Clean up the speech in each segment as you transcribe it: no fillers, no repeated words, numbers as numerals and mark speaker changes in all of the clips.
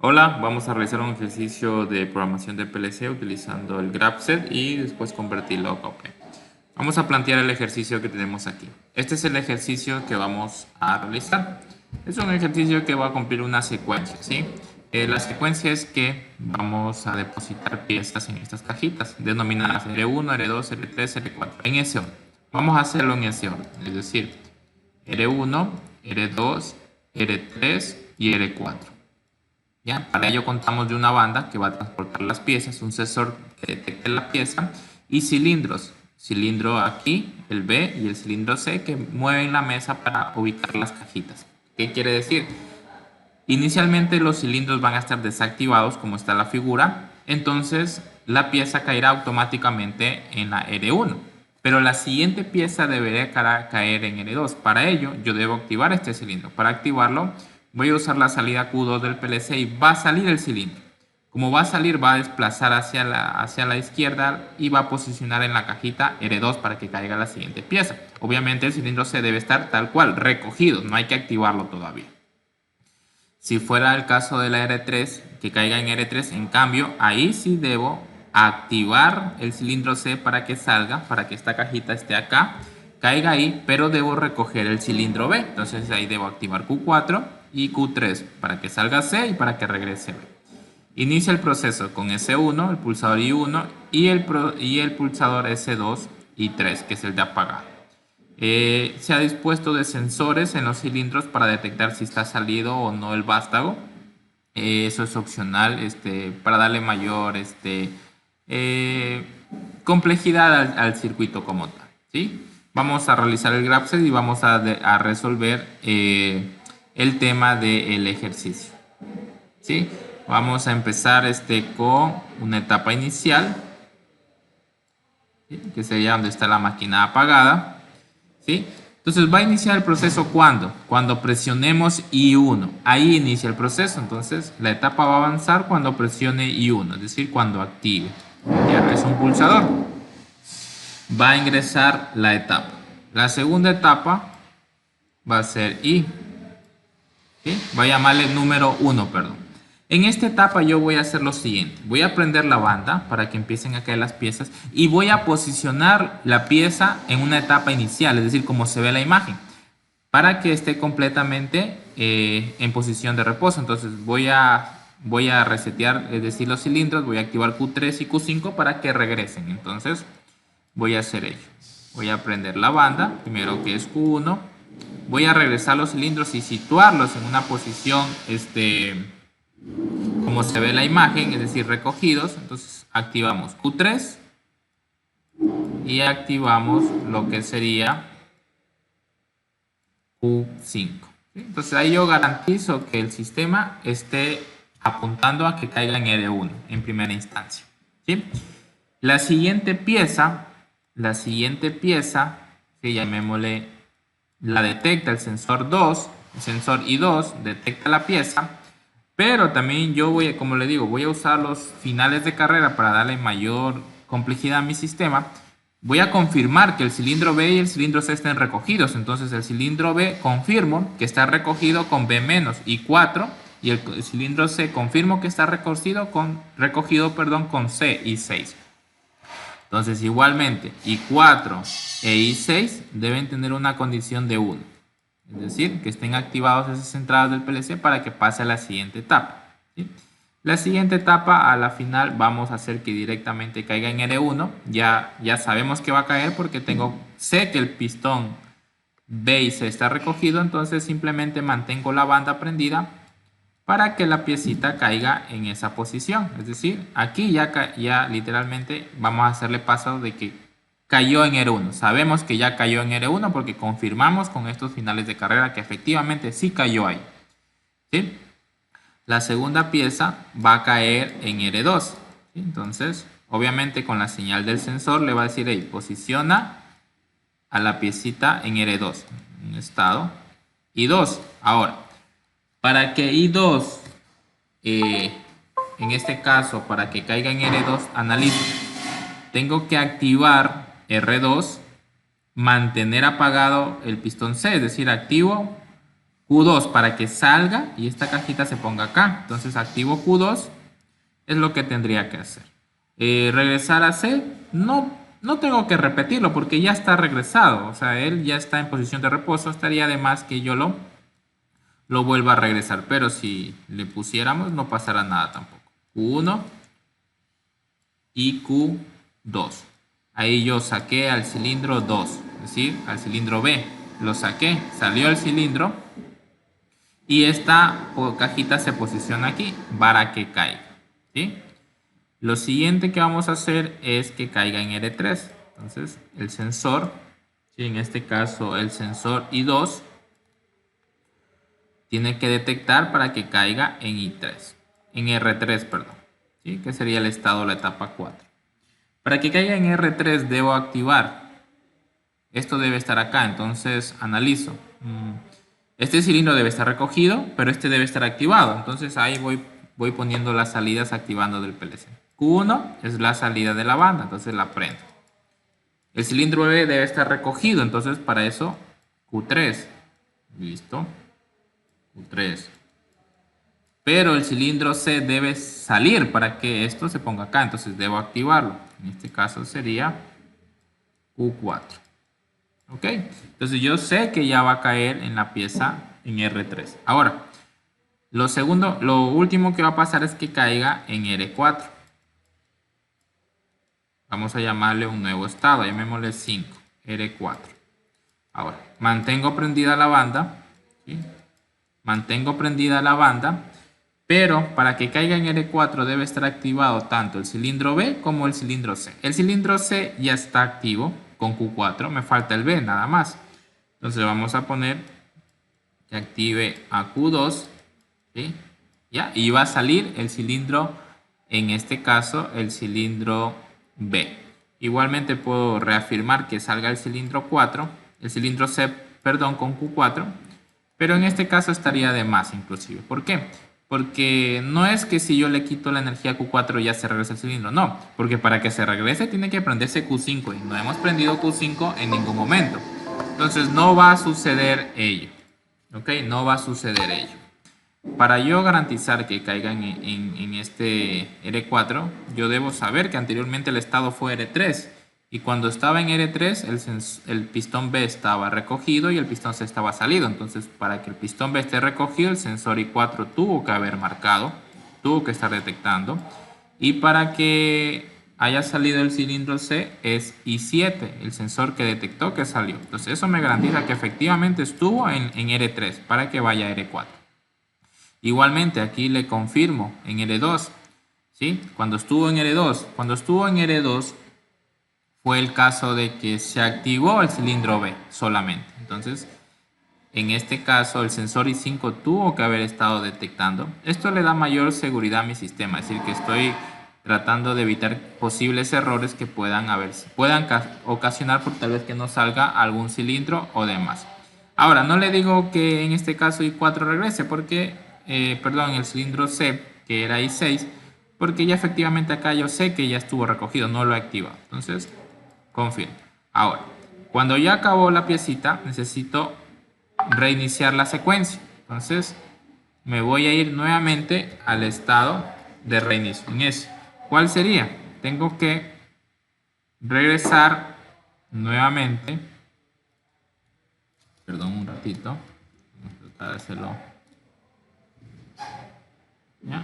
Speaker 1: Hola, vamos a realizar un ejercicio de programación de PLC utilizando el graph.set y después convertirlo a OP. Vamos a plantear el ejercicio que tenemos aquí. Este es el ejercicio que vamos a realizar. Es un ejercicio que va a cumplir una secuencia, ¿sí? La secuencia es que vamos a depositar piezas en estas cajitas denominadas R1, R2, R3, R4 en ese orden. Vamos a hacerlo en ese orden, es decir, R1, R2, R3 y R4. ¿Ya? Para ello contamos de una banda que va a transportar las piezas, un sensor que detecte la pieza y cilindros. Cilindro aquí, el B y el cilindro C que mueven la mesa para ubicar las cajitas. ¿Qué quiere decir? Inicialmente los cilindros van a estar desactivados como está la figura, entonces la pieza caerá automáticamente en la R1. Pero la siguiente pieza debería caer en R2. Para ello yo debo activar este cilindro. Para activarlo voy a usar la salida Q2 del PLC y va a salir el cilindro. Como va a salir, va a desplazar hacia la izquierda y va a posicionar en la cajita R2 para que caiga la siguiente pieza. Obviamente el cilindro C debe estar tal cual, recogido, no hay que activarlo todavía. Si fuera el caso de la R3, que caiga en R3, en cambio, ahí sí debo activar el cilindro C para que salga, para que esta cajita esté acá, caiga ahí, pero debo recoger el cilindro B. Entonces ahí debo activar Q4 y Q3 para que salga C y para que regrese B. Inicia el proceso con S1, el pulsador I1 y el pulsador S2 y 3, que es el de apagado. Se ha dispuesto de sensores en los cilindros para detectar si está salido o no el vástago. Eso es opcional para darle mayor complejidad al circuito como tal, ¿sí? Vamos a realizar el graph.set y vamos a resolver el tema del ejercicio, ¿sí? Vamos a empezar con una etapa inicial, ¿sí? Que sería donde está la máquina apagada. ¿Sí? Entonces va a iniciar el proceso cuando presionemos I1. Ahí inicia el proceso. Entonces la etapa va a avanzar cuando presione I1, es decir, cuando active. Ya es un pulsador. Va a ingresar la etapa. La segunda etapa va a ser I. ¿Sí? Va a llamarle número 1, perdón. En esta etapa yo voy a hacer lo siguiente. Voy a prender la banda para que empiecen a caer las piezas y voy a posicionar la pieza en una etapa inicial, es decir, como se ve la imagen, para que esté completamente en posición de reposo. Entonces voy a resetear, es decir, los cilindros, voy a activar Q3 y Q5 para que regresen. Entonces voy a hacer ello. Voy a prender la banda, primero que es Q1. Voy a regresar los cilindros y situarlos en una posición como se ve la imagen, es decir, recogidos. Entonces activamos Q3 y activamos lo que sería Q5. Entonces ahí yo garantizo que el sistema esté apuntando a que caiga en R1 en primera instancia, ¿sí? La siguiente pieza, que llamémosle, la detecta el sensor 2, el sensor I2 detecta la pieza. Pero también yo como le digo, voy a usar los finales de carrera para darle mayor complejidad a mi sistema. Voy a confirmar que el cilindro B y el cilindro C estén recogidos. Entonces el cilindro B confirmo que está recogido con B- y 4. Y el cilindro C confirmo que está recogido con C y 6. Entonces igualmente I4 e I6 deben tener una condición de 1. Es decir, que estén activados esas entradas del PLC para que pase a la siguiente etapa, ¿sí? La siguiente etapa, a la final, vamos a hacer que directamente caiga en R1. Ya sabemos que va a caer porque sé que el pistón B y C está recogido. Entonces simplemente mantengo la banda prendida para que la piecita caiga en esa posición. Es decir, aquí ya literalmente vamos a hacerle paso de que cayó en R1. Sabemos que ya cayó en R1 porque confirmamos con estos finales de carrera que efectivamente sí cayó ahí, ¿sí? La segunda pieza va a caer en R2, ¿sí? Entonces, obviamente con la señal del sensor le va a decir, hey, posiciona a la piecita en R2, en estado I2. Ahora, para que I2, en este caso, para que caiga en R2, analizo. Tengo que activar R2, mantener apagado el pistón C, es decir, activo Q2 para que salga y esta cajita se ponga acá. Entonces activo Q2, es lo que tendría que hacer. Regresar a C, no tengo que repetirlo porque ya está regresado. O sea, él ya está en posición de reposo. Estaría de más que yo lo vuelva a regresar. Pero si le pusiéramos, no pasará nada tampoco. Q1 y Q2. Ahí yo saqué al cilindro 2, es decir, al cilindro B. Lo saqué, salió el cilindro y esta cajita se posiciona aquí para que caiga, ¿sí? Lo siguiente que vamos a hacer es que caiga en R3. Entonces, el sensor, ¿sí? En este caso el sensor I2, tiene que detectar para que caiga en I3, en R3, perdón, ¿sí? Que sería el estado de la etapa 4. Para que caiga en R3 debo activar. Esto debe estar acá, entonces analizo. Este cilindro debe estar recogido, pero este debe estar activado. Entonces ahí voy poniendo las salidas activando del PLC. Q1 es la salida de la banda, entonces la prendo. El cilindro B debe estar recogido, entonces para eso Q3. Listo. Q3. Pero el cilindro C debe salir para que esto se ponga acá, entonces debo activarlo. En este caso sería Q4. ¿Ok? Entonces yo sé que ya va a caer en la pieza en R3. Ahora, lo último que va a pasar es que caiga en R4. Vamos a llamarle un nuevo estado, llamémosle 5, R4. Ahora, mantengo prendida la banda, ¿sí? Mantengo prendida la banda, pero para que caiga en R4 debe estar activado tanto el cilindro B como el cilindro C. El cilindro C ya está activo con Q4, me falta el B nada más. Entonces vamos a poner que active a Q2, ¿sí? ¿Ya? Y va a salir el cilindro, en este caso el cilindro B. Igualmente puedo reafirmar que salga el cilindro 4, el cilindro C, perdón, con Q4, pero en este caso estaría de más inclusive. ¿Por qué? Porque no es que si yo le quito la energía a Q4 ya se regresa el cilindro, no, porque para que se regrese tiene que prenderse Q5 y no hemos prendido Q5 en ningún momento. Entonces no va a suceder ello, ¿ok? No va a suceder ello. Para yo garantizar que caigan en este R4, yo debo saber que anteriormente el estado fue R3. Y cuando estaba en R3, el pistón B estaba recogido y el pistón C estaba salido. Entonces, para que el pistón B esté recogido, el sensor I4 tuvo que haber marcado, tuvo que estar detectando. Y para que haya salido el cilindro C, es I7, el sensor que detectó que salió. Entonces, eso me garantiza que efectivamente estuvo en R3 para que vaya a R4. Igualmente, aquí le confirmo en R2, ¿sí? Cuando estuvo en R2, fue el caso de que se activó el cilindro B solamente. Entonces, en este caso, el sensor I5 tuvo que haber estado detectando. Esto le da mayor seguridad a mi sistema, es decir, que estoy tratando de evitar posibles errores que puedan ocasionar por tal vez que no salga algún cilindro o demás. Ahora, no le digo que en este caso I4 regrese porque, el cilindro C, que era I6, porque ya efectivamente acá yo sé que ya estuvo recogido, no lo he activado. Entonces, confirmo. Ahora, cuando ya acabó la piecita, necesito reiniciar la secuencia. Entonces, me voy a ir nuevamente al estado de reinicio. En ese, ¿cuál sería? Tengo que regresar nuevamente. Perdón un ratito. Vamos a tratar de hacerlo. ¿Ya?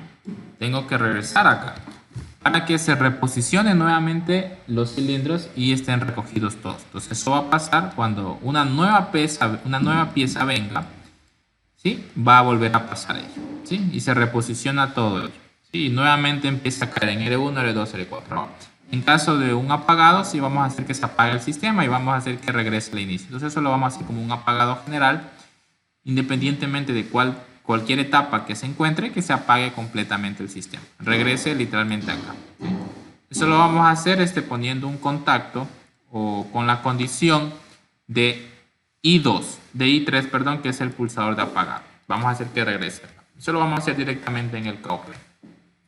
Speaker 1: Tengo que regresar acá para que se reposicionen nuevamente los cilindros y estén recogidos todos. Entonces eso va a pasar cuando una nueva pieza venga, ¿sí? Va a volver a pasar ello, ¿sí? Y se reposiciona todo ello, ¿sí? Y nuevamente empieza a caer en R1, R2, R4. En caso de un apagado, sí vamos a hacer que se apague el sistema y vamos a hacer que regrese al inicio. Entonces eso lo vamos a hacer como un apagado general, independientemente de cualquier etapa que se encuentre, que se apague completamente el sistema. Regrese literalmente acá. ¿Sí? Eso lo vamos a hacer poniendo un contacto o con la condición de I3, perdón, que es el pulsador de apagado. Vamos a hacer que regrese. Eso lo vamos a hacer directamente en el cofre.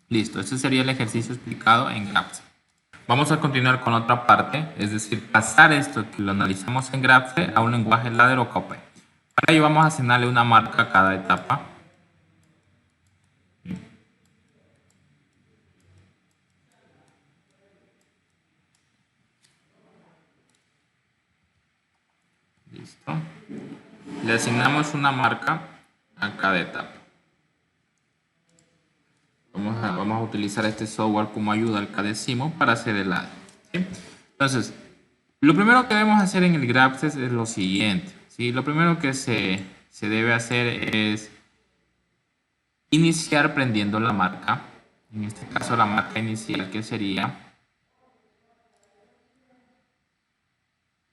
Speaker 1: Listo, este sería el ejercicio explicado en GraphC. Vamos a continuar con otra parte, es decir, pasar esto que lo analizamos en GraphC a un lenguaje ladder o COP. Para ello vamos a asignarle una marca a cada etapa. Listo. Le asignamos una marca a cada etapa. Vamos a utilizar este software como ayuda al Cadecimu para hacer el ADE. ¿Sí? Entonces, lo primero que debemos hacer en el GraphTest es lo siguiente. ¿Sí? Lo primero que se debe hacer es iniciar prendiendo la marca. En este caso la marca inicial, que sería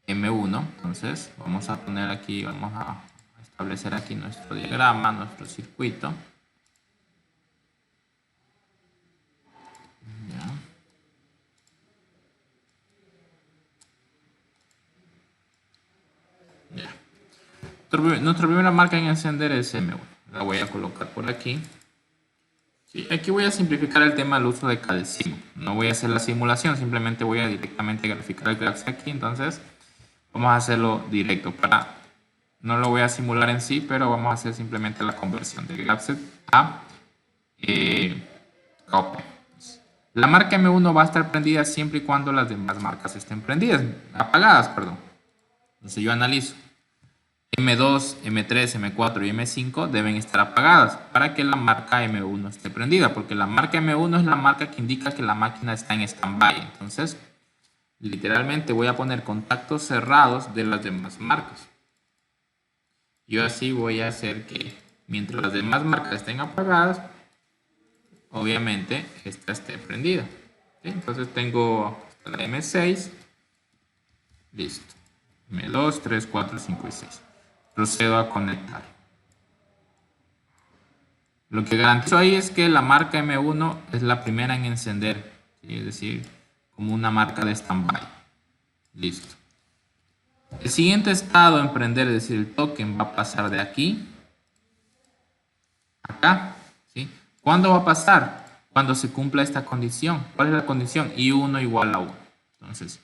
Speaker 1: M1. Entonces vamos a poner aquí, vamos a establecer aquí nuestro diagrama, nuestro circuito. Nuestra primera marca en encender es M1. La voy a colocar por aquí. Sí, aquí voy a simplificar el tema del uso de Cadecimu. No voy a hacer la simulación, simplemente voy a directamente graficar el GraphSet aquí. Entonces vamos a hacerlo directo. No lo voy a simular en sí, pero vamos a hacer simplemente la conversión de GraphSet a KOP. La marca M1 va a estar prendida siempre y cuando las demás marcas estén apagadas, perdón. Entonces yo analizo. M2, M3, M4 y M5 deben estar apagadas para que la marca M1 esté prendida, porque la marca M1 es la marca que indica que la máquina está en stand-by. Entonces, literalmente voy a poner contactos cerrados de las demás marcas. Yo así voy a hacer que mientras las demás marcas estén apagadas, obviamente esta esté prendida. ¿Sí? Entonces tengo la M6, listo. M2, 3, 4, 5 y 6. Procedo a conectar. Lo que garantizo ahí es que la marca M1 es la primera en encender, ¿sí? Es decir, como una marca de standby. Listo. El siguiente estado en prender, es decir, el token, va a pasar de aquí a acá. ¿Sí? ¿Cuándo va a pasar? Cuando se cumpla esta condición. ¿Cuál es la condición? I1 igual a 1. Entonces,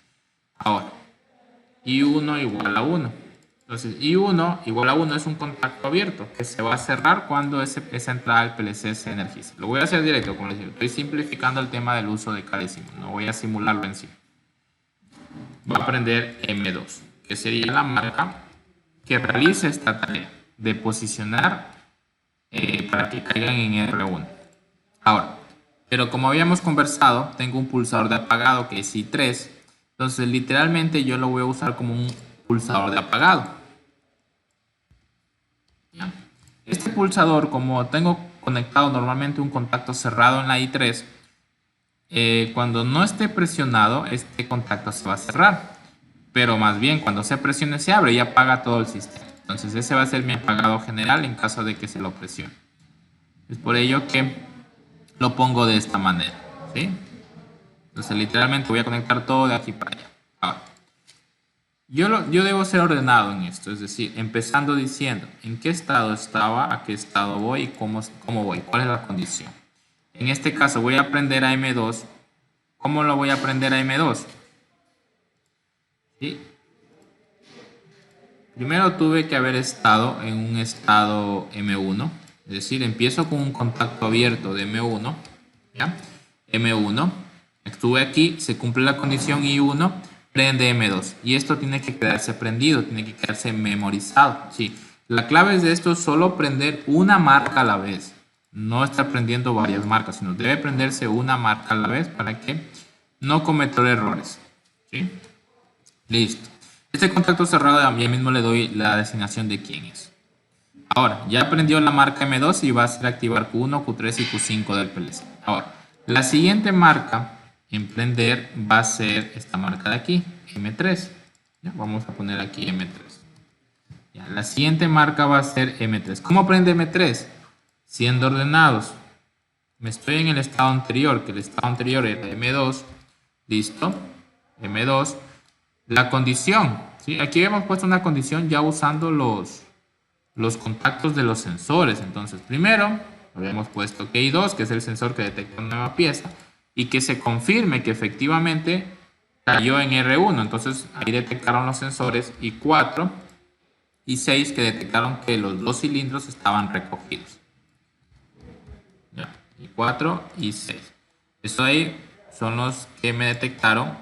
Speaker 1: ahora, I1 igual a 1. Entonces, I1 igual a 1 es un contacto abierto que se va a cerrar cuando esa entrada del PLC se energice. Lo voy a hacer directo, como les digo. Estoy simplificando el tema del uso de Cadecimu. No voy a simularlo en sí. Va a prender M2, que sería la marca que realice esta tarea de posicionar para que caigan en R1. Ahora, pero como habíamos conversado, tengo un pulsador de apagado que es I3. Entonces, literalmente yo lo voy a usar como un pulsador de apagado. ¿Ya? Este pulsador, como tengo conectado normalmente un contacto cerrado en la I3, cuando no esté presionado, este contacto se va a cerrar. Pero más bien, cuando se presione, se abre y apaga todo el sistema. Entonces, ese va a ser mi apagado general en caso de que se lo presione. Es por ello que lo pongo de esta manera. ¿Sí? Entonces, literalmente voy a conectar todo de aquí para allá. Ahora, yo debo ser ordenado en esto, es decir, empezando diciendo en qué estado estaba, a qué estado voy y cómo voy, cuál es la condición. En este caso voy a prender a M2. ¿Cómo lo voy a prender a M2? ¿Sí? Primero tuve que haber estado en un estado M1, es decir, empiezo con un contacto abierto de M1, ¿ya? M1, estuve aquí, se cumple la condición I1, prende M2 y esto tiene que quedarse prendido, tiene que quedarse memorizado. Sí. La clave es de esto, solo prender una marca a la vez, no estar prendiendo varias marcas, sino debe prenderse una marca a la vez para que no cometa errores. ¿Sí? Listo. Este contacto cerrado ya mismo le doy la designación de quién es. Ahora, ya prendió la marca M2 y va a ser activar Q1, Q3 y Q5 del PLC. Ahora, la siguiente marca en prender va a ser esta marca de aquí, M3. ¿Ya? Vamos a poner aquí M3. Ya, la siguiente marca va a ser M3. ¿Cómo prende M3? Siendo ordenados. Me estoy en el estado anterior, que el estado anterior era M2. Listo. M2. La condición. ¿Sí? Aquí hemos puesto una condición ya usando los contactos de los sensores. Entonces, primero, habíamos puesto que I2, que es el sensor que detecta una nueva pieza, y que se confirme que efectivamente cayó en R1. Entonces, ahí detectaron los sensores. Y 4, y 6 que detectaron que los dos cilindros estaban recogidos. Ya. Y 4 y 6. Eso ahí son los que me detectaron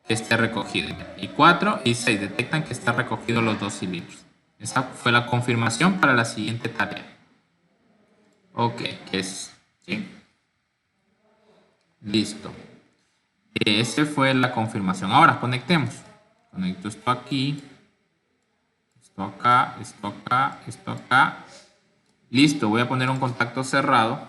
Speaker 1: que esté recogido. Y 4 y 6 detectan que están recogidos los dos cilindros. Esa fue la confirmación para la siguiente tarea. Ok, que es, ¿sí? Listo. Esa fue la confirmación. Ahora conectemos. Conecto esto aquí. Esto acá, esto acá, esto acá. Listo, voy a poner un contacto cerrado.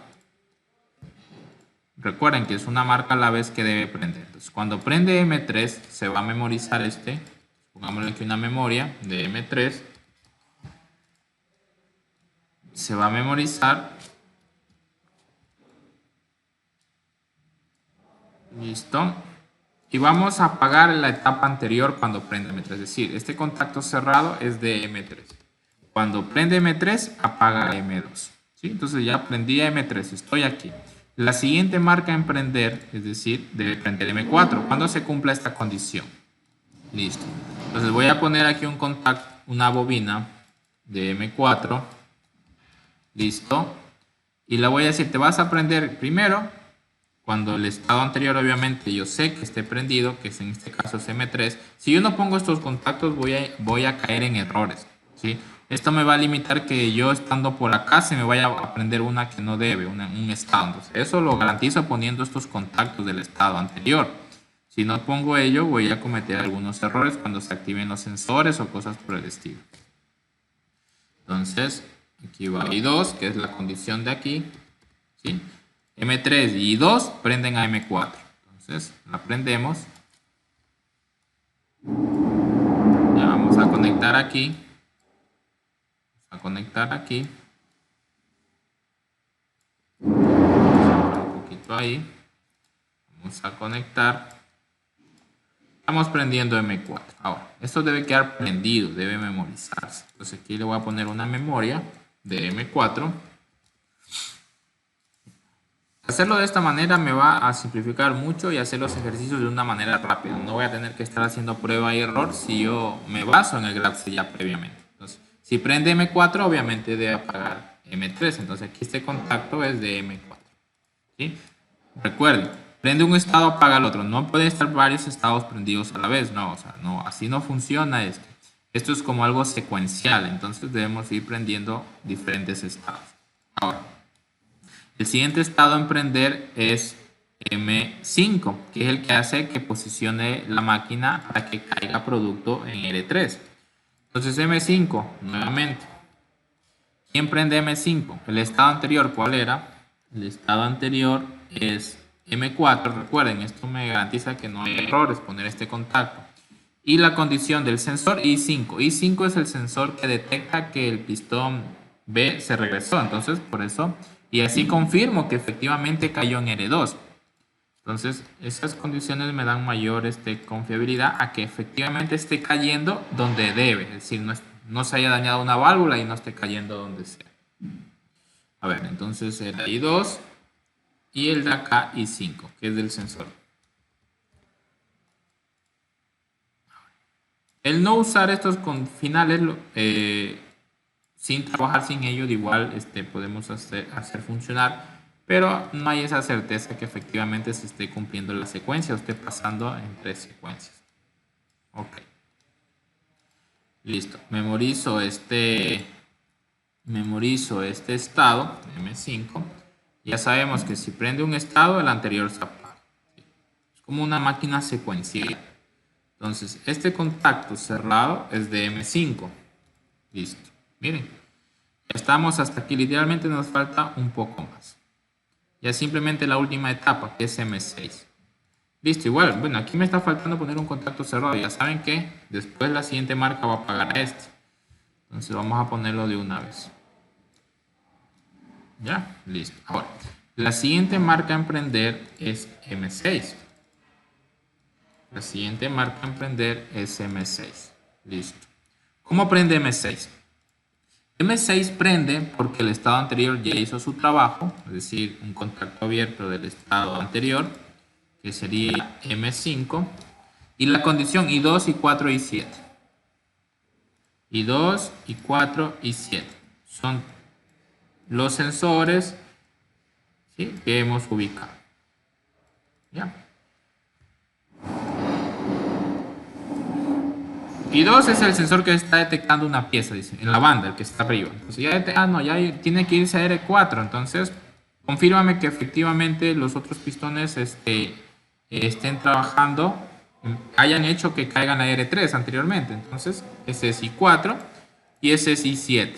Speaker 1: Recuerden que es una marca a la vez que debe prender. Entonces, cuando prende M3, se va a memorizar este. Pongámosle aquí una memoria de M3. Se va a memorizar. Listo. Y vamos a apagar la etapa anterior cuando prende M3. Es decir, este contacto cerrado es de M3. Cuando prende M3, apaga M2. ¿Sí? Entonces ya prendí M3, estoy aquí. La siguiente marca en prender, es decir, debe prender M4 cuando se cumpla esta condición. Listo. Entonces voy a poner aquí un contacto, una bobina de M4. Listo. Y le voy a decir, te vas a prender primero cuando el estado anterior, obviamente, yo sé que esté prendido, que en este caso es M3. Si yo no pongo estos contactos, voy a caer en errores, ¿sí? Esto me va a limitar que yo estando por acá se me vaya a prender una que no debe, un estado. Entonces, eso lo garantizo poniendo estos contactos del estado anterior. Si no pongo ello, voy a cometer algunos errores cuando se activen los sensores o cosas por el estilo. Entonces, aquí va I2, que es la condición de aquí, ¿sí? M3 y I2 prenden a M4. Entonces, la prendemos. Ya vamos a conectar aquí. Vamos a conectar aquí. Un poquito ahí. Vamos a conectar. Estamos prendiendo M4. Ahora, esto debe quedar prendido, debe memorizarse. Entonces aquí le voy a poner una memoria de M4. Hacerlo de esta manera me va a simplificar mucho y hacer los ejercicios de una manera rápida. No voy a tener que estar haciendo prueba y error si yo me baso en el GraphSet ya previamente. Entonces, si prende M4, obviamente debe apagar M3. Entonces aquí este contacto es de M4. ¿Sí? Recuerden, prende un estado, apaga el otro. No puede estar varios estados prendidos a la vez. No, o sea, no, así no funciona esto. Esto es como algo secuencial. Entonces debemos ir prendiendo diferentes estados. Ahora, el siguiente estado en prender es M5, que es el que hace que posicione la máquina para que caiga producto en L3. Entonces M5, nuevamente. ¿Quién prende M5? El estado anterior, ¿cuál era? El estado anterior es M4. Recuerden, esto me garantiza que no hay errores, poner este contacto. Y la condición del sensor I5. I5 es el sensor que detecta que el pistón B se regresó. Entonces, por eso... Y así confirmo que efectivamente cayó en L2. Entonces, esas condiciones me dan mayor confiabilidad a que efectivamente esté cayendo donde debe. Es decir, no se haya dañado una válvula y no esté cayendo donde sea. A ver, entonces el I2 y el de acá I5, que es del sensor. El no usar estos con finales sin trabajar sin ello, de igual podemos hacer funcionar, pero no hay esa certeza que efectivamente se esté cumpliendo la secuencia o esté pasando entre secuencias. Ok. Listo. Memorizo este estado, M5. Ya sabemos que si prende un estado, el anterior se apaga. Es como una máquina secuencial. Entonces, este contacto cerrado es de M5. Listo. Miren, ya estamos hasta aquí. Literalmente nos falta un poco más. Ya simplemente la última etapa, que es M6. Listo, igual. Bueno, aquí me está faltando poner un contacto cerrado. Ya saben que después la siguiente marca va a apagar a este. Entonces vamos a ponerlo de una vez. Ya, listo. Ahora, la siguiente marca a emprender es M6. La siguiente marca a emprender es M6. Listo. ¿Cómo prende M6? M6 prende porque el estado anterior ya hizo su trabajo, es decir, un contacto abierto del estado anterior, que sería M5, y la condición I2, I4, I7. I2, I4, I7. Son los sensores, ¿sí?, que hemos ubicado. ¿Ya? I2 es el sensor que está detectando una pieza, dice, en la banda, el que está arriba. Entonces ya tiene que irse a R4. Entonces, confírmame que efectivamente los otros pistones estén trabajando, hayan hecho que caigan a R3 anteriormente. Entonces, ese es I4 y ese es I7.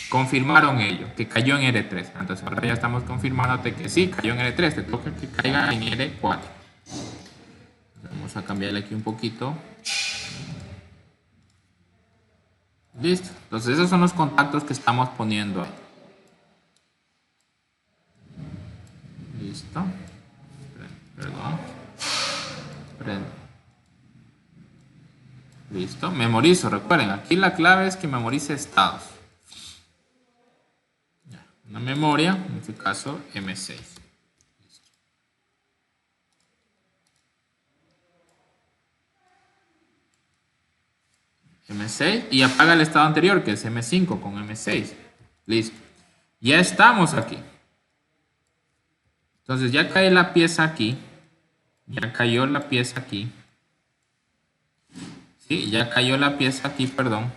Speaker 1: Confirmaron ello, que cayó en R3. Entonces, ahora ya estamos confirmándote que sí, cayó en R3. Te toca que caiga en R4. Vamos a cambiarle aquí un poquito. Listo. Entonces esos son los contactos que estamos poniendo ahí. Listo. Perdón. Listo. Memorizo. Recuerden, aquí la clave es que memorice estados. Ya. Una memoria, en este caso M6. Listo. M6 y apaga el estado anterior, que es M5 con M6. Listo. Ya estamos aquí. Entonces ya cae la pieza aquí. Ya cayó la pieza aquí. Sí, ya cayó la pieza aquí, perdón.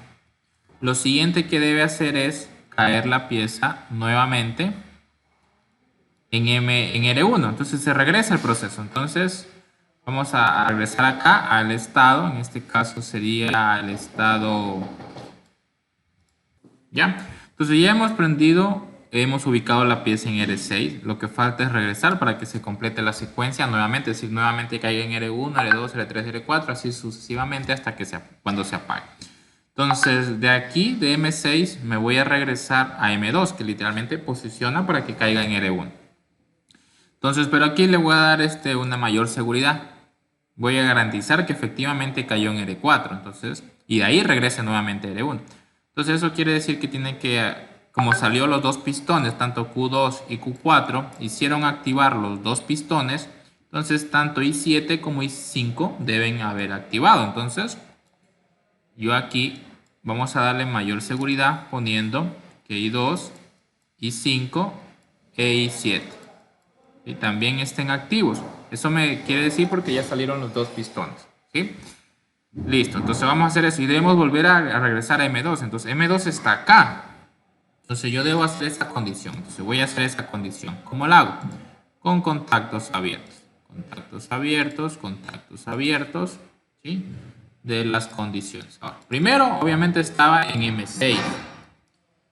Speaker 1: Lo siguiente que debe hacer es caer la pieza nuevamente en R1. Entonces se regresa el proceso. Entonces vamos a regresar acá al estado. En este caso sería el estado. Ya. Entonces ya hemos prendido, hemos ubicado la pieza en R6. Lo que falta es regresar para que se complete la secuencia nuevamente. Es decir, nuevamente caiga en R1, R2, R3, R4, así sucesivamente hasta que cuando se apague. Entonces, de aquí, de M6, me voy a regresar a M2, que literalmente posiciona para que caiga en R1. Entonces, pero aquí le voy a dar una mayor seguridad. Voy a garantizar que efectivamente cayó en R4. Entonces, y de ahí regrese nuevamente a R1. Entonces, eso quiere decir que tiene que, como salió los dos pistones, tanto Q2 y Q4, hicieron activar los dos pistones. Entonces, tanto I7 como I5 deben haber activado. Entonces, yo aquí vamos a darle mayor seguridad poniendo que I2, I5 e I7 y también estén activos. Eso me quiere decir porque ya salieron los dos pistones, ¿sí? Listo, entonces vamos a hacer eso y debemos volver a regresar a M2. Entonces M2 está acá. Entonces yo debo hacer esa condición. Entonces voy a hacer esa condición. ¿Cómo la hago? Con contactos abiertos. Contactos abiertos, contactos abiertos, ¿sí?, de las condiciones. Ahora, primero, obviamente estaba en M6.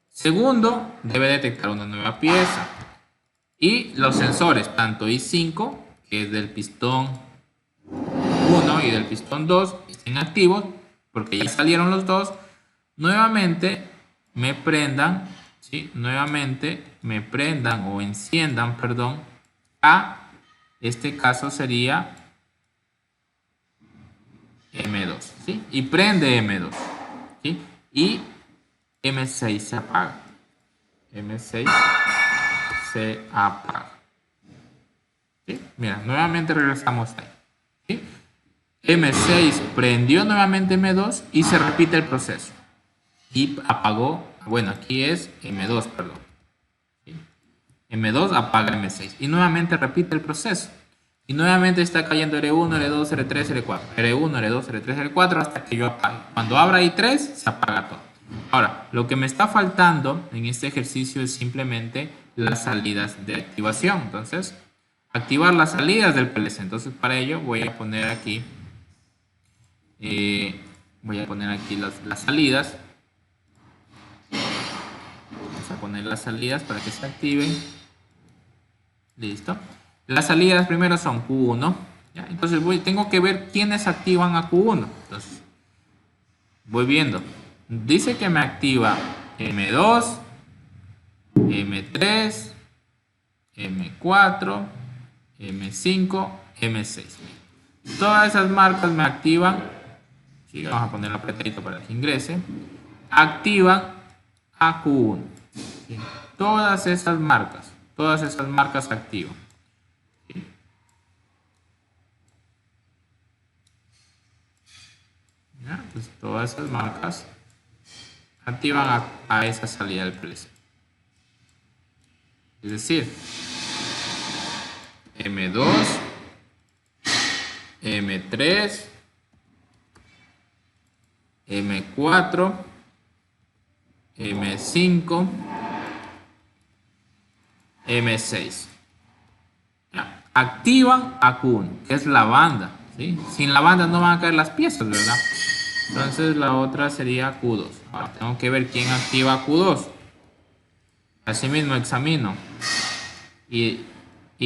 Speaker 1: Segundo, debe detectar una nueva pieza. Y los sensores, tanto I5, que es del pistón 1 y del pistón 2, estén activos, porque ya salieron los dos. Nuevamente me prendan, ¿sí?, nuevamente me prendan o enciendan, perdón, este caso sería M2, ¿sí? Y prende M2, ¿sí? Y M6 se apaga. M6 se apaga. ¿Sí? Mira, nuevamente regresamos ahí. ¿Sí? M6 prendió nuevamente M2 y se repite el proceso. Y apagó, bueno, aquí es M2, perdón. ¿Sí? M2 apaga M6 y nuevamente repite el proceso. Y nuevamente está cayendo R1, R2, R3, R4. R1, R2, R3, R4 hasta que yo apague. Cuando abra I3 se apaga todo. Ahora, lo que me está faltando en este ejercicio es simplemente las salidas de activación. Entonces, activar las salidas del PLC. Entonces, para ello voy a poner aquí las salidas. Vamos a poner las salidas para que se activen. Listo. Las salidas primero son Q1. ¿Ya? Entonces tengo que ver quiénes activan a Q1. Entonces, voy viendo. Dice que me activa M2, M3, M4, M5, M6. Todas esas marcas me activan. Sí, vamos a poner apretadito para que ingrese. Activan a Q1. ¿Sí? Todas esas marcas activan. ¿Sí? ¿Ya? Pues todas esas marcas activan a esa salida del PLC. Es decir, M2, M3, M4, M5, M6. Ya. Activan a Q1, que es la banda, ¿sí? Sin la banda no van a caer las piezas, ¿verdad? Entonces la otra sería Q2. Ahora tengo que ver quién activa Q2. Asimismo examino y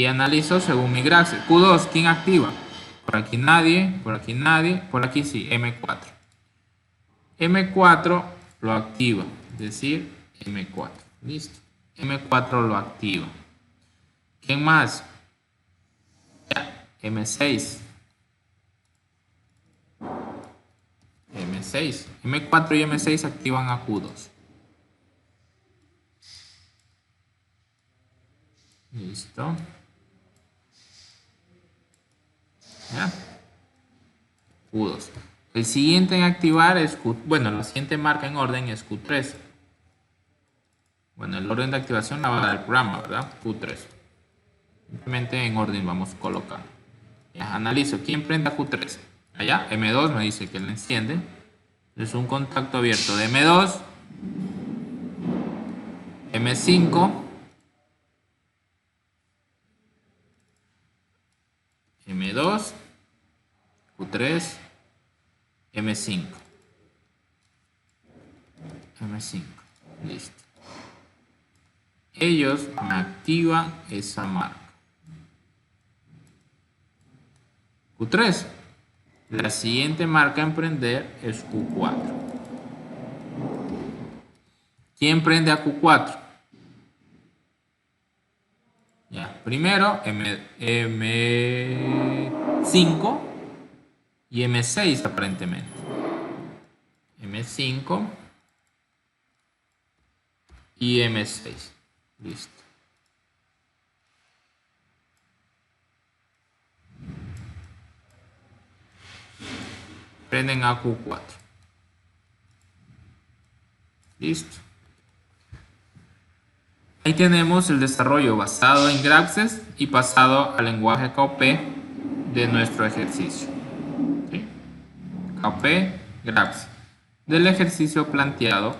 Speaker 1: analizo según mi gráfico. Q2, ¿quién activa? Por aquí nadie, por aquí nadie, por aquí sí, M4. M4 lo activa, es decir, M4. Listo. M4 lo activa. ¿Quién más? Ya, M6. M6. M4 y M6 activan a Q2. Listo. ¿Ya? Q2. El siguiente en activar es Q. Bueno, la siguiente marca en orden es Q3. Bueno, el orden de activación la va a dar el programa, ¿verdad? Q3. Simplemente en orden vamos colocando. Ya, analizo. ¿Quién prende a Q3? Allá, M2 me dice que le enciende. Es un contacto abierto de M2, M5, M2, Q3, M5. M5. Listo. Ellos me activan esa marca. Q3. La siguiente marca en prender es Q4. ¿Quién prende a Q4? Ya, primero M5 y M6 aparentemente. M5 y M6. Listo. Prenden a Q4. Listo. Ahí tenemos el desarrollo basado en GraphSet y pasado al lenguaje KOP de nuestro ejercicio. ¿Sí? KOP, GraphSet. Del ejercicio planteado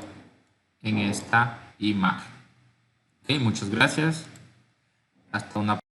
Speaker 1: en esta imagen. ¿Sí? Muchas gracias. Hasta una próxima.